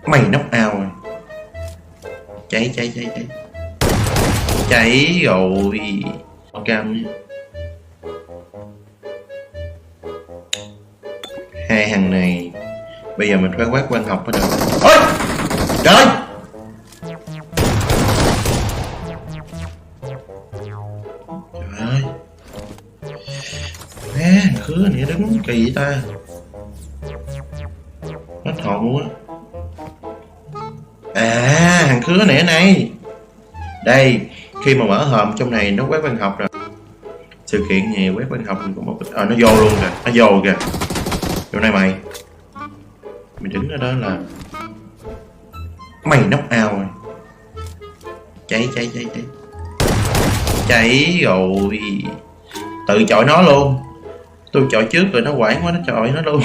Mày knock out rồi. Cháy cháy rồi. Cam nhé. Hai thằng này bây giờ mình phải quát quan học mới được. Ôi trời ơi, thằng khứa này đứng kỳ vậy ta, hết hồn luôn á. À, thằng khứa này đây, khi mà mở hòm trong này nó quét văn học rồi, sự kiện gì quét văn học mình có một nó vô luôn kìa, nó vô kìa. Chỗ này mày đứng ở đó là mày knock out rồi. Cháy cháy rồi. Tự chọi nó luôn, tôi chọi trước rồi nó quảng quá, nó chọi nó luôn.